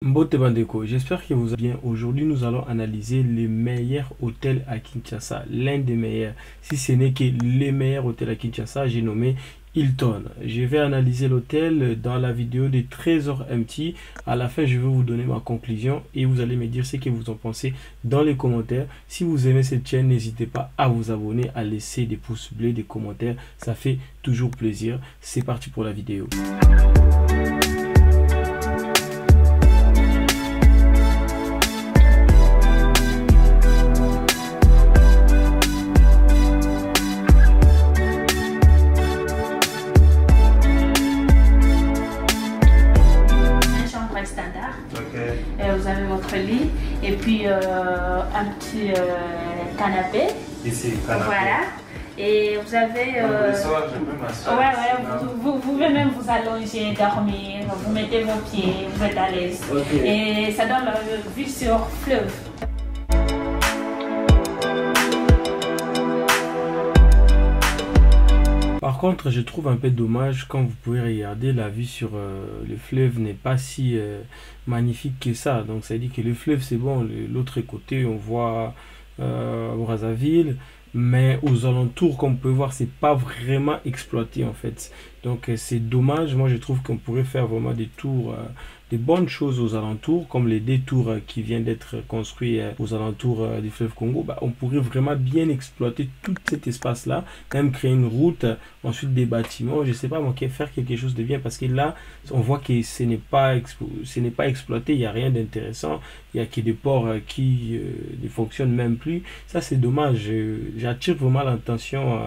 Mbote Bandeko, j'espère que vous allez bien. Aujourd'hui, nous allons analyser les meilleurs hôtels à Kinshasa. L'un des meilleurs, si ce n'est que les meilleurs hôtels à Kinshasa, j'ai nommé Hilton. Je vais analyser l'hôtel dans la vidéo de Trésor MT. À la fin, je vais vous donner ma conclusion et vous allez me dire ce que vous en pensez dans les commentaires. Si vous aimez cette chaîne, n'hésitez pas à vous abonner, à laisser des pouces bleus, des commentaires. Ça fait toujours plaisir. C'est parti pour la vidéo. Standard. Vous avez votre lit et puis un petit canapé. Ici, canapé. Voilà. Et vous avez. Le soir, je peux m'asseoir. Vous pouvez même vous allonger, dormir, vous mettez vos pieds, vous êtes à l'aise. Et ça donne la vue sur fleuve. Par contre, je trouve un peu dommage quand vous pouvez regarder, la vue sur le fleuve n'est pas si magnifique que ça. Donc ça veut dire que le fleuve c'est bon, l'autre côté on voit Brazzaville, mais aux alentours comme on peut voir c'est pas vraiment exploité en fait. Donc c'est dommage. Moi je trouve qu'on pourrait faire vraiment des tours, des bonnes choses aux alentours, comme les détours qui viennent d'être construits aux alentours du fleuve Congo. On pourrait vraiment bien exploiter tout cet espace là, même créer une route, ensuite des bâtiments, je sais pas moi, faire quelque chose de bien, parce que là on voit que ce n'est pas exploité, il n'y a rien d'intéressant, il n'y a que des ports qui ne fonctionnent même plus. Ça c'est dommage. J'attire vraiment l'attention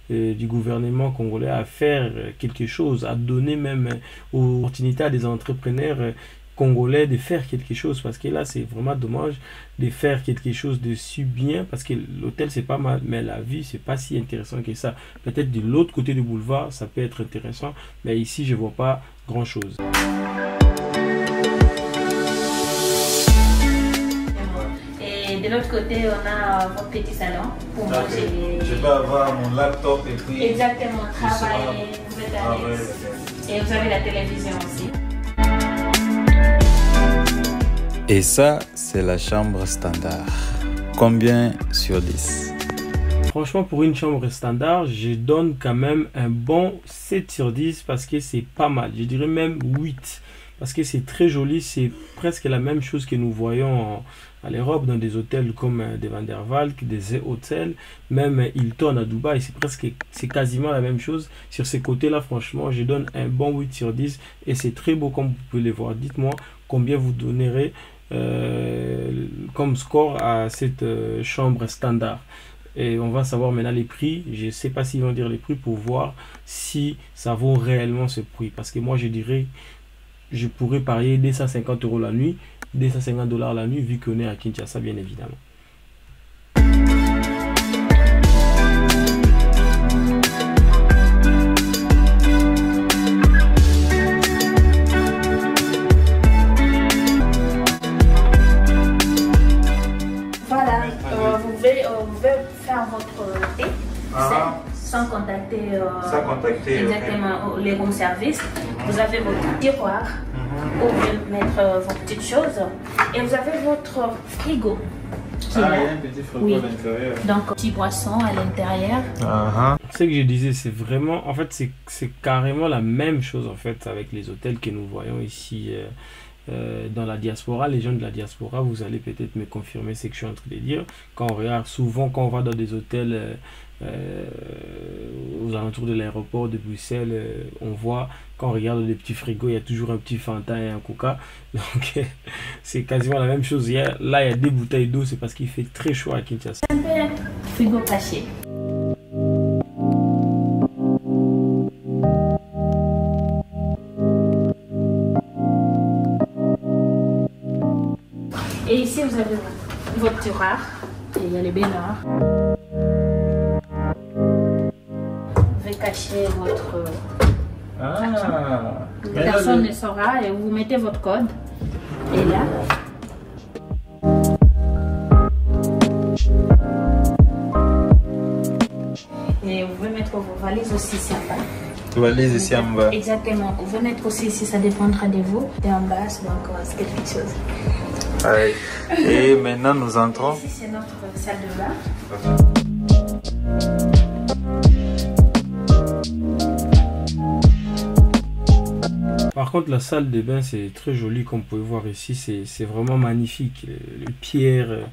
du gouvernement congolais à faire quelque chose, à donner même opportunité à des entrepreneurs congolais de faire quelque chose, parce que là c'est vraiment dommage de faire quelque chose de si bien, parce que l'hôtel c'est pas mal, mais la vue c'est pas si intéressant que ça. Peut-être de l'autre côté du boulevard ça peut être intéressant, mais ici je vois pas grand chose. De l'autre côté, on a votre petit salon pour manger. Je peux avoir mon laptop et puis... Exactement, travailler, vous êtes à l'aise. Et vous avez la télévision aussi. Et ça, c'est la chambre standard. Combien sur 10? Franchement, pour une chambre standard, je donne quand même un bon 7 sur 10 parce que c'est pas mal. Je dirais même 8. Parce que c'est très joli, c'est presque la même chose que nous voyons à l'Europe dans des hôtels comme des Van der Valk, des hôtels, même Hilton à Dubaï, c'est quasiment la même chose. Sur ces côtés-là, franchement, je donne un bon 8 sur 10 et c'est très beau comme vous pouvez le voir. Dites-moi combien vous donnerez comme score à cette chambre standard. Et on va savoir maintenant les prix. Je ne sais pas s'ils vont dire les prix pour voir si ça vaut réellement ce prix. Parce que moi, je dirais, je pourrais parier 250 € la nuit, 250 $ la nuit, vu qu'on est à Kinshasa, bien évidemment. Voilà, vous pouvez faire votre thé sans contacter exactement les bons services. Vous avez votre tiroir où vous mettre vos petites choses et vous avez votre frigo qui est là. Il y a un petit frigo à l'intérieur. Donc petit boisson à l'intérieur. Ce que je disais, c'est vraiment, en fait, c'est carrément la même chose en fait avec les hôtels que nous voyons ici dans la diaspora. Les gens de la diaspora, vous allez peut-être me confirmer ce que je suis en train de dire. Quand on regarde souvent, quand on va dans des hôtels aux alentours de l'aéroport de Bruxelles, on voit, quand on regarde les petits frigos, il y a toujours un petit Fanta et un Coca. Donc c'est quasiment la même chose. Là il y a des bouteilles d'eau, c'est parce qu'il fait très chaud à Kinshasa. Un peu frigo caché. Et ici vous avez votre tiroir et il y a les baignoires. Vous pouvez cacher votre... Personne ne saura et vous mettez votre code. Et là... Et vous pouvez mettre vos valises aussi sympa. Valise ici en bas. Exactement. Vous pouvez mettre aussi ici, ça dépendra de vous. Et en bas, donc c'est quelque chose. Ouais. Et maintenant nous entrons. Ici c'est notre salle de bain. Par contre, la salle de bain, c'est très joli, comme vous pouvez voir ici, c'est vraiment magnifique. Les pierres,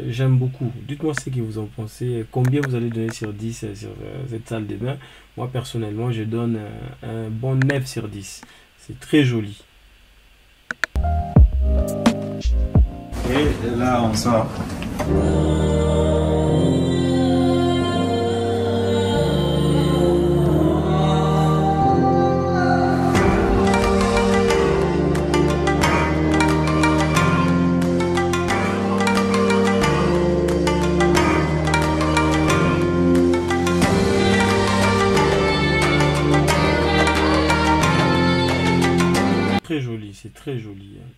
j'aime beaucoup. Dites-moi ce que vous en pensez. Combien vous allez donner sur 10 sur cette salle de bain? Moi, personnellement, je donne un bon 9 sur 10. C'est très joli. Et là, on sort. Très joli, c'est très joli. Hein.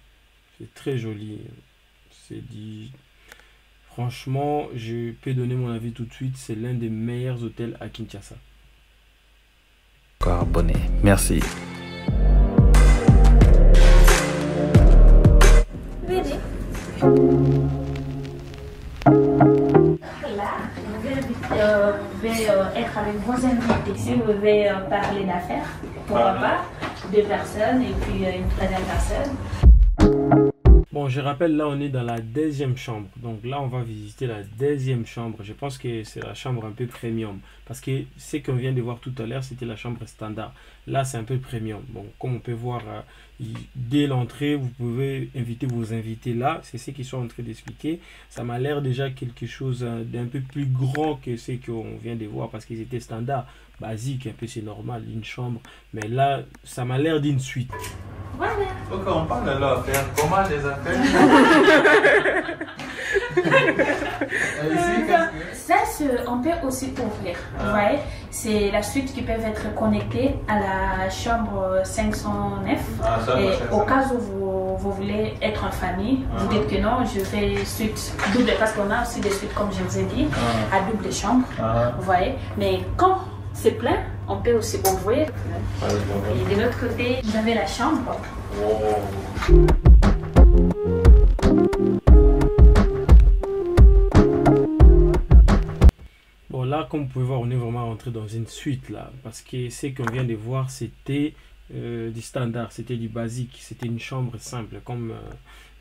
C'est très joli. C'est dit. Franchement, je peux donner mon avis tout de suite. C'est l'un des meilleurs hôtels à Kinshasa. Encore abonné. Merci. Venez. Là, vous pouvez être avec vos invités. Si vous voulez parler d'affaires, pourquoi pas, 2 personnes et puis une troisième personne. Bon, je rappelle, là, on est dans la 2e chambre. Donc là, on va visiter la 2e chambre. Je pense que c'est la chambre un peu premium. Parce que ce qu'on vient de voir tout à l'heure, c'était la chambre standard. Là, c'est un peu premium. Bon, comme on peut voir, dès l'entrée, vous pouvez inviter vos invités là. C'est ce qu'ils sont en train d'expliquer. Ça m'a l'air déjà quelque chose d'un peu plus grand que ce qu'on vient de voir. Parce qu'ils étaient standards, basiques, un peu, c'est normal, une chambre. Mais là, ça m'a l'air d'une suite. Voilà. Ok, on parle de leur affaire. Comment les affaires? Ça, on peut aussi ouvrir. Vous voyez, c'est la suite qui peut être connectée à la chambre 509. Et au cas où vous voulez être en famille, vous dites que non, je fais suite double, parce qu'on a aussi des suites, comme je vous ai dit, à double chambre. Vous voyez, mais quand c'est plein, on peut aussi ouvrir. Et de l'autre côté, vous avez la chambre. Bon, là, comme vous pouvez voir, on est vraiment rentré dans une suite là. Parce que ce qu'on vient de voir, c'était du standard, c'était du basique. C'était une chambre simple, comme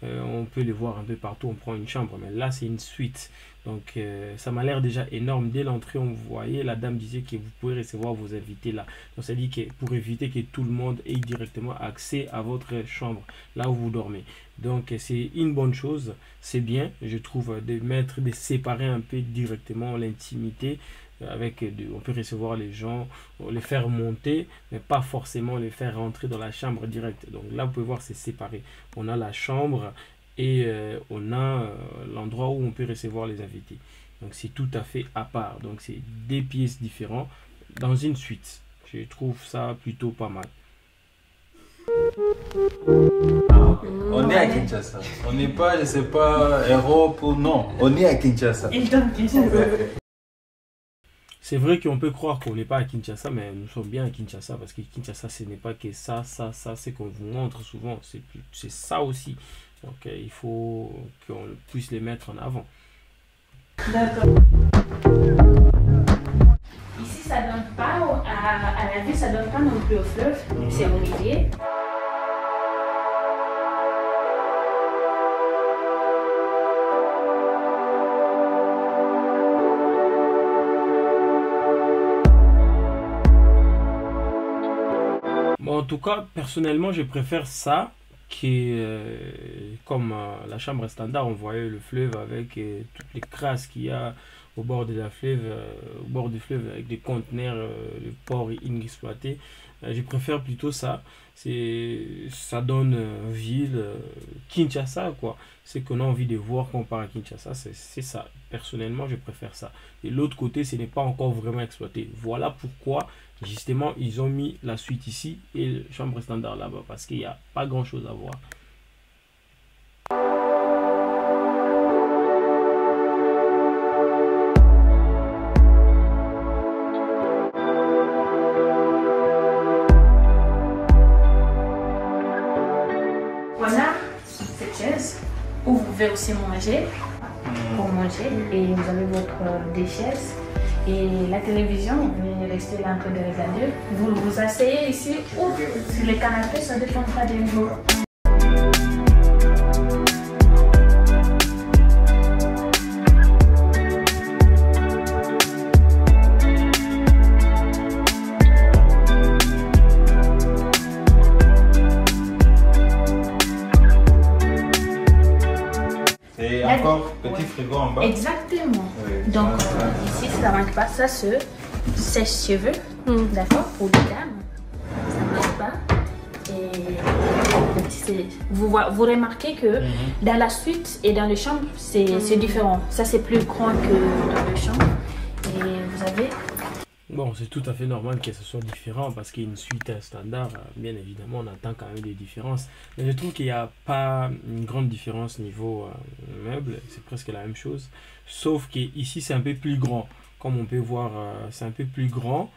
on peut le voir un peu partout. On prend une chambre, mais là, c'est une suite. Donc, ça m'a l'air déjà énorme. Dès l'entrée, on voyait, la dame disait que vous pouvez recevoir vos invités là. Donc, ça dit que pour éviter que tout le monde ait directement accès à votre chambre, là où vous dormez. Donc, c'est une bonne chose. C'est bien, je trouve, de séparer un peu directement l'intimité. On peut recevoir les gens, les faire monter, mais pas forcément les faire rentrer dans la chambre directe. Donc là, vous pouvez voir, c'est séparé. On a la chambre et on a l'endroit où on peut recevoir les invités. Donc c'est tout à fait à part. Donc c'est 2 pièces différentes dans une suite. Je trouve ça plutôt pas mal. On est à Kinshasa. On n'est pas, je sais pas, Europe ou non. On est à Kinshasa. C'est vrai qu'on peut croire qu'on n'est pas à Kinshasa, mais nous sommes bien à Kinshasa, parce que Kinshasa, ce n'est pas que ça, c'est qu'on vous montre souvent, c'est ça aussi. Donc il faut qu'on puisse les mettre en avant. D'accord. Ici, ça donne pas à la vue, ça donne pas non plus au fleuve, c'est au milieu. Bon, en tout cas, personnellement, je préfère ça comme la chambre standard. On voyait le fleuve avec toutes les crasses qu'il y a au bord de la fleuve, au bord du fleuve avec des conteneurs, le port inexploité. Je préfère plutôt ça. Ça donne ville Kinshasa, quoi. C'est qu'on a envie de voir quand on part à Kinshasa, c'est ça. Personnellement, je préfère ça. Et l'autre côté, ce n'est pas encore vraiment exploité. Voilà pourquoi, justement, ils ont mis la suite ici et la chambre standard là-bas. Parce qu'il n'y a pas grand-chose à voir. chaises où vous pouvez aussi manger, pour manger, et vous avez des chaises. Et la télévision, vous pouvez rester là en train de regarder. Vous vous asseyez ici ou sur le canapé, ça dépendra des niveaux. Et encore petit frigo en bas. Exactement. Oui. Donc ici, ça ne manque pas. Ça, c'est sèche-cheveux, d'accord, pour les dames. Ça ne manque pas. Et vous remarquez que dans la suite et dans les chambres, c'est différent. Ça, c'est plus grand que dans les chambres. Et vous avez... Bon, c'est tout à fait normal que ce soit différent parce qu'il y a une suite standard. Bien évidemment, on attend quand même des différences. Mais je trouve qu'il n'y a pas une grande différence niveau meuble. C'est presque la même chose. Sauf qu'ici, c'est un peu plus grand. Comme on peut voir, c'est un peu plus grand.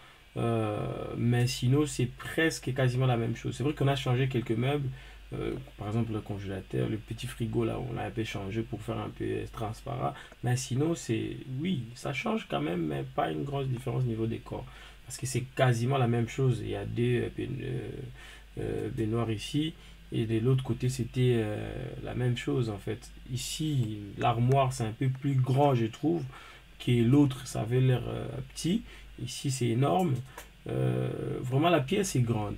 Mais sinon, c'est presque quasiment la même chose. C'est vrai qu'on a changé quelques meubles. Par exemple, le congélateur, le petit frigo, là, on l'a un peu changé pour faire un peu transparent. Mais sinon, oui, ça change quand même, mais pas une grosse différence au niveau décor. Parce que c'est quasiment la même chose. Il y a deux baignoires ici. Et de l'autre côté, c'était la même chose, en fait. Ici, l'armoire, c'est un peu plus grand, je trouve, que l'autre, ça avait l'air petit. Ici, c'est énorme. Vraiment, la pièce est grande.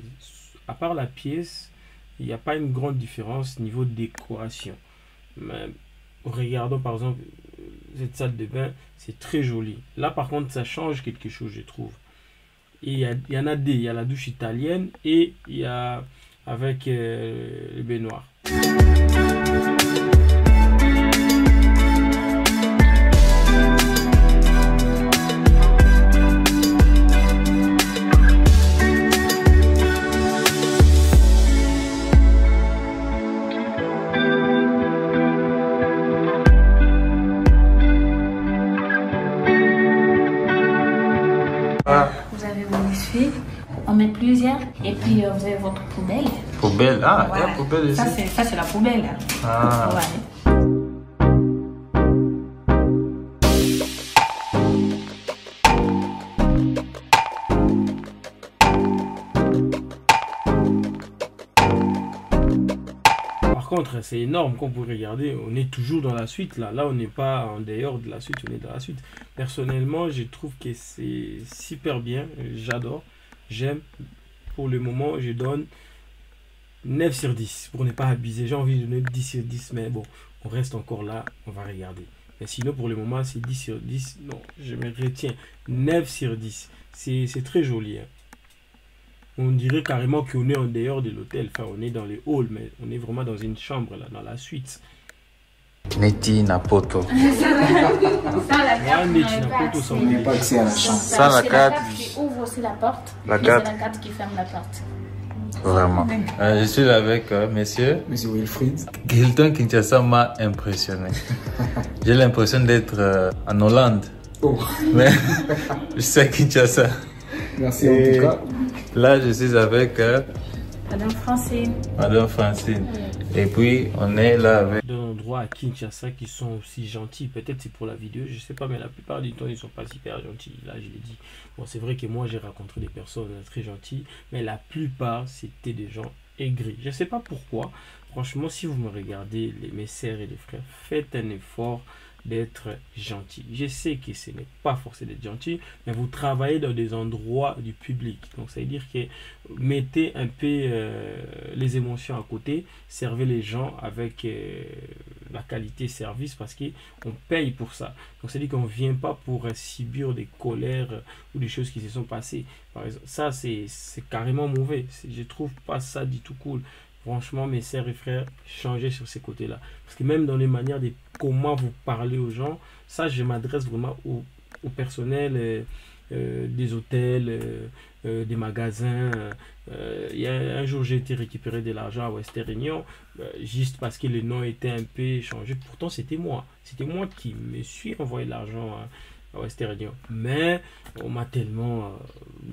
À part la pièce, il n'y a pas une grande différence niveau décoration. Mais regardons par exemple cette salle de bain, c'est très joli. Là par contre, ça change quelque chose, je trouve. Et il y en a deux. Il y a la douche italienne et il y a avec le baignoire. Vous avez vos essuies, on met plusieurs, et puis vous avez votre poubelle. Poubelle, ah, Voilà. il y a poubelle ici. Ça c'est la poubelle. Ah. Ouais. Par contre, c'est énorme comme vous regardez, on est toujours dans la suite là. Là, on n'est pas en dehors de la suite, on est dans la suite. Personnellement, je trouve que c'est super bien, j'adore, j'aime. Pour le moment, je donne 9 sur 10 pour ne pas abuser. J'ai envie de donner 10 sur 10, mais bon, on reste encore là, on va regarder. Mais sinon, pour le moment, c'est 10 sur 10. Non, je me retiens 9 sur 10. C'est très joli. Hein. On dirait carrément qu'on est en dehors de l'hôtel. Enfin, on est dans les halls, mais on est vraiment dans une chambre, là, dans la suite. Neti Napoto. Ça, la carte, Ouais, Neti Napoto, ça, on n'est pas accès à la chambre. Ça, la c'est carte. qui ouvre aussi la porte. La et carte. c'est la carte qui ferme la porte. Vraiment. Je suis là avec monsieur. Monsieur Wilfried. Hilton Kinshasa m'a impressionné. J'ai l'impression d'être en Hollande. Oh, Mais je suis à Kinshasa. merci en tout cas. Là, je suis avec Madame Francine. Madame Francine. Et puis, on est là avec... D'endroits à Kinshasa qui sont aussi gentils. Peut-être c'est pour la vidéo, je sais pas, mais la plupart du temps, ils sont pas super gentils. Là, je l'ai dit. Bon, c'est vrai que moi, j'ai rencontré des personnes très gentilles, mais la plupart, c'était des gens aigris. Je sais pas pourquoi. Franchement, si vous me regardez, mes sœurs et les frères, faites un effort d'être gentil. Je sais que ce n'est pas forcé d'être gentil, mais vous travaillez dans des endroits du public. Donc, ça veut dire que mettez un peu les émotions à côté, servez les gens avec la qualité service parce qu'on paye pour ça. Donc, ça veut dire qu'on ne vient pas pour subir des colères ou des choses qui se sont passées. Par exemple, ça, c'est carrément mauvais. Je trouve pas ça du tout cool. Franchement, mes sœurs et frères, changez sur ces côtés-là. Parce que même dans les manières de comment vous parlez aux gens, ça, je m'adresse vraiment au personnel des hôtels, des magasins. Il y a un jour, j'ai été récupérer de l'argent à Western Union, juste parce que le nom était un peu changé. Pourtant, c'était moi. C'était moi qui me suis envoyé de l'argent à Western Union. Mais on m'a tellement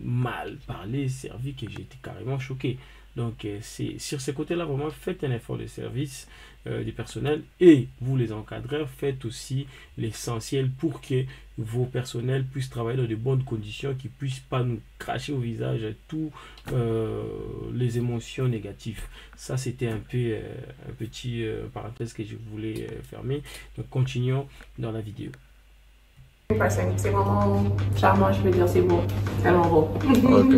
mal parlé, servi, que j'ai été carrément choqué. Donc c'est sur ce côté-là, vraiment, faites un effort de service du personnel, et vous les encadreurs, faites aussi l'essentiel pour que vos personnels puissent travailler dans de bonnes conditions, qu'ils ne puissent pas nous cracher au visage toutes les émotions négatives. Ça, c'était un peu un petit parenthèse que je voulais fermer. Donc continuons dans la vidéo. C'est vraiment charmant, je veux dire, c'est beau, tellement beau. Ok.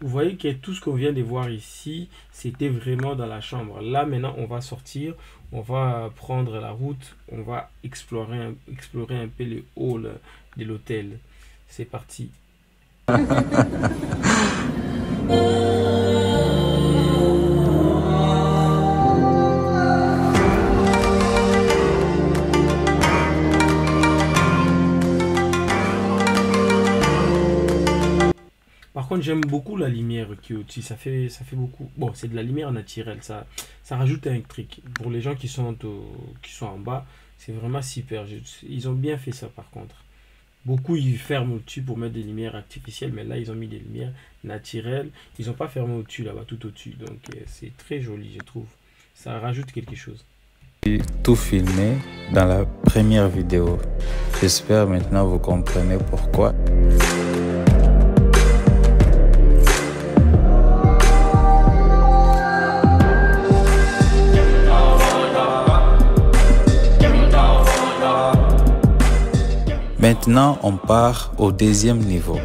Vous voyez que tout ce qu'on vient de voir ici, c'était vraiment dans la chambre. Là, maintenant, on va sortir, on va prendre la route, on va explorer un peu le hall de l'hôtel. C'est parti. Par contre, j'aime beaucoup la lumière qui est au-dessus. Ça fait beaucoup. Bon, c'est de la lumière naturelle. Ça rajoute un truc. Pour les gens qui sont en bas, c'est vraiment super. Ils ont bien fait ça, par contre. Beaucoup, ils ferment au-dessus pour mettre des lumières artificielles. Mais là, ils ont mis des lumières naturelles. Ils n'ont pas fermé au-dessus, là-bas, tout au-dessus. Donc, c'est très joli, je trouve. Ça rajoute quelque chose. J'ai tout filmé dans la première vidéo. J'espère maintenant vous comprenez pourquoi. Maintenant, on part au deuxième niveau.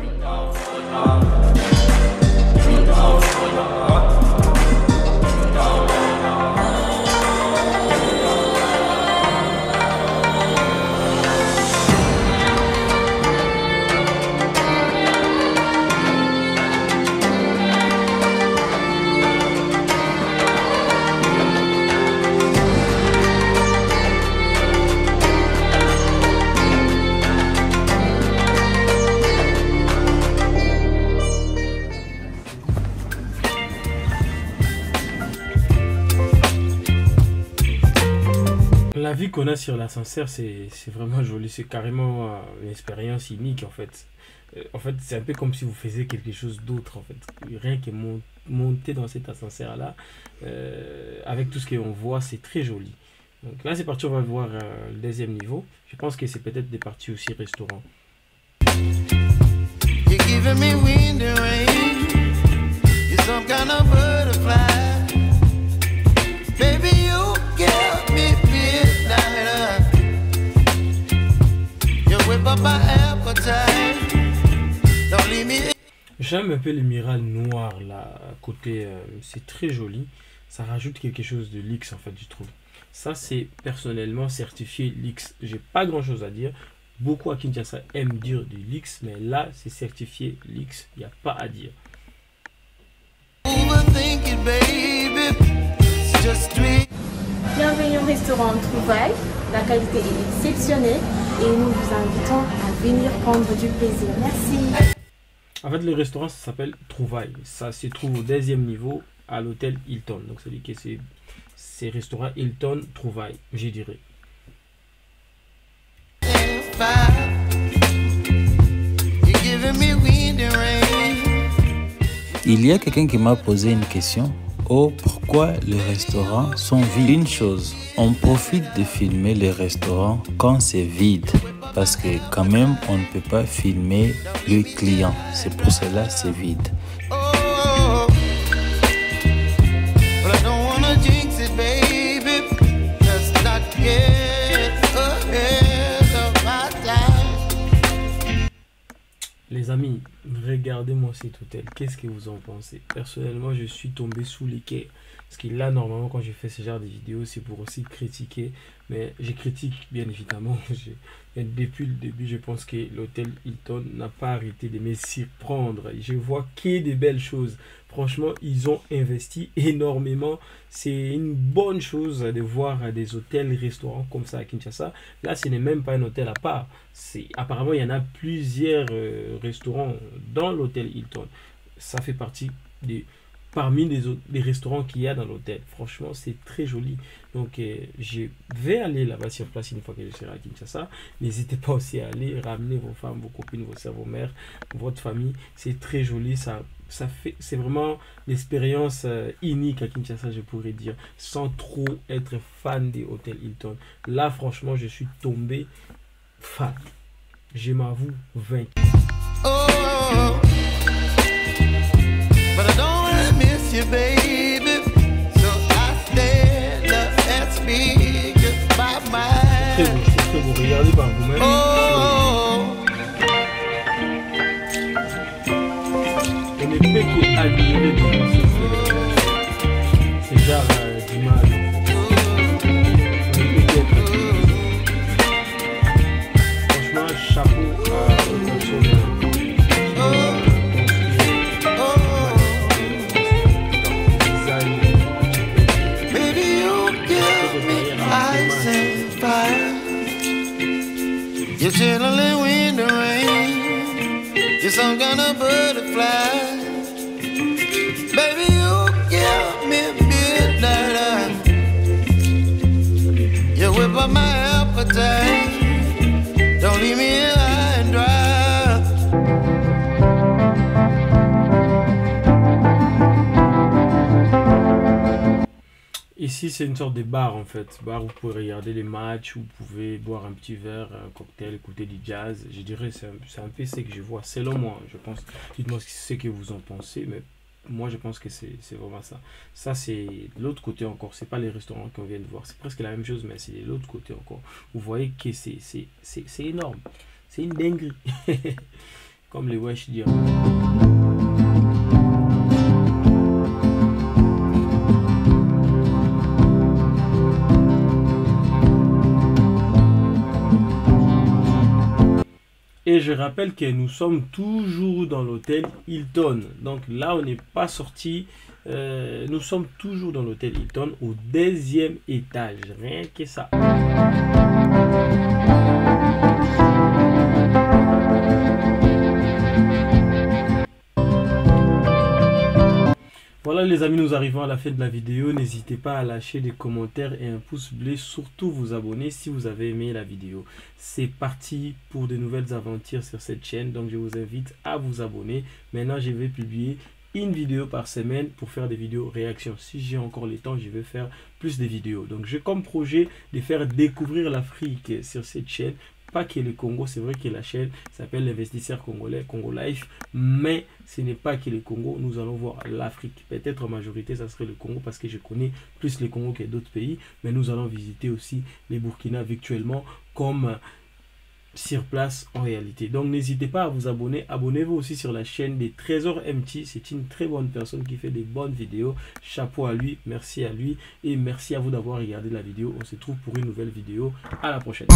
La vue qu'on a sur l'ascenseur, c'est vraiment joli. C'est carrément une expérience unique, en fait. En fait, c'est un peu comme si vous faisiez quelque chose d'autre, en fait. Rien que monter dans cet ascenseur-là, avec tout ce qu'on voit, c'est très joli. Donc là, c'est parti, on va voir le deuxième niveau. Je pense que c'est peut-être des parties aussi restaurant. You're giving me wind and rain. You're some kind of butterfly. Baby, you give me midnight. You whip up my appetite. Don't leave me. J'aime un peu le miral noir là à côté, c'est très joli. Ça rajoute quelque chose de luxe en fait, je trouve. Ça c'est personnellement certifié luxe. J'ai pas grand chose à dire. Beaucoup à Kinshasa aiment dire du luxe, mais là c'est certifié luxe. Il n'y a pas à dire. Bienvenue au restaurant Trouvailles. La qualité est exceptionnelle et nous vous invitons à venir prendre du plaisir. Merci. En fait, le restaurant ça s'appelle Trouvailles. Ça se trouve au deuxième niveau à l'hôtel Hilton. Donc, ça dit que c'est restaurant Hilton Trouvailles, je dirais. Il y a quelqu'un qui m'a posé une question. Oh, pourquoi les restaurants sont vides? Une chose, on profite de filmer les restaurants quand c'est vide. Parce que quand même, on ne peut pas filmer le client. C'est pour cela que c'est vide. Les amis, regardez-moi cet hôtel. Qu'est-ce que vous en pensez? Personnellement, je suis tombé sous les quais. Parce que là, normalement, quand je fais ce genre de vidéos, c'est pour aussi critiquer. Mais je critique, bien évidemment. Depuis le début, je pense que l'hôtel Hilton n'a pas arrêté de me surprendre. Je vois que des belles choses. Franchement, ils ont investi énormément. C'est une bonne chose de voir des hôtels, restaurants comme ça à Kinshasa. Là, ce n'est même pas un hôtel à part. Apparemment, il y en a plusieurs restaurants dans l'hôtel Hilton. Ça fait partie des parmi les restaurants qu'il y a dans l'hôtel. Franchement, c'est très joli. Donc, je vais aller là-bas sur place une fois que je serai à Kinshasa. N'hésitez pas aussi à aller ramener vos femmes, vos copines, vos sœurs, vos mères, votre famille. C'est très joli. C'est vraiment l'expérience unique à Kinshasa, je pourrais dire, sans trop être fan des hôtels Hilton. Là, franchement, je suis tombé fan. Je m'avoue vaincu. Oh, but I don't wanna miss you, baby. So I stand up and speak about my... C'est très beau, regardez par vous-même. Oh. On ne peut qu'admirer devant ces genres d'images. On ne peut qu'être admiré. Franchement, chapeau à personne. You're chilling in the rain. You're some kind of butterfly. Baby, you give me midnight. You whip up my appetite. Don't leave me here high and dry. Ici, c'est une sorte de bar en fait. Bar où vous pouvez regarder les matchs, où vous pouvez boire un petit verre, un cocktail, écouter du jazz. Je dirais c'est un peu ce que je vois, selon moi. Je pense. Dites-moi ce que vous en pensez, mais moi je pense que c'est vraiment ça. Ça, c'est l'autre côté encore. C'est pas les restaurants qu'on vient de voir. C'est presque la même chose, mais c'est l'autre côté encore. Vous voyez que c'est énorme. C'est une dinguerie. Comme les Wesh disent. Et je rappelle que nous sommes toujours dans l'hôtel Hilton. Donc là, on n'est pas sorti. Nous sommes toujours dans l'hôtel Hilton au 2e étage. Rien que ça. Voilà les amis, nous arrivons à la fin de la vidéo. N'hésitez pas à lâcher des commentaires et un pouce bleu. Surtout vous abonner si vous avez aimé la vidéo. C'est parti pour de nouvelles aventures sur cette chaîne. Donc je vous invite à vous abonner. Maintenant je vais publier une vidéo par semaine pour faire des vidéos réactions. Si j'ai encore le temps, je vais faire plus de vidéos. Donc j'ai comme projet de faire découvrir l'Afrique sur cette chaîne. Pas que le Congo, c'est vrai que la chaîne s'appelle l'investisseur congolais, Congo Life, mais ce n'est pas que le Congo, nous allons voir l'Afrique. Peut-être en majorité, ça serait le Congo parce que je connais plus le Congo que d'autres pays, mais nous allons visiter aussi les Burkina virtuellement comme sur place en réalité. Donc n'hésitez pas à vous abonner. Abonnez-vous aussi sur la chaîne des Trésors MT. C'est une très bonne personne qui fait des bonnes vidéos. Chapeau à lui, merci à lui et merci à vous d'avoir regardé la vidéo. On se trouve pour une nouvelle vidéo. À la prochaine.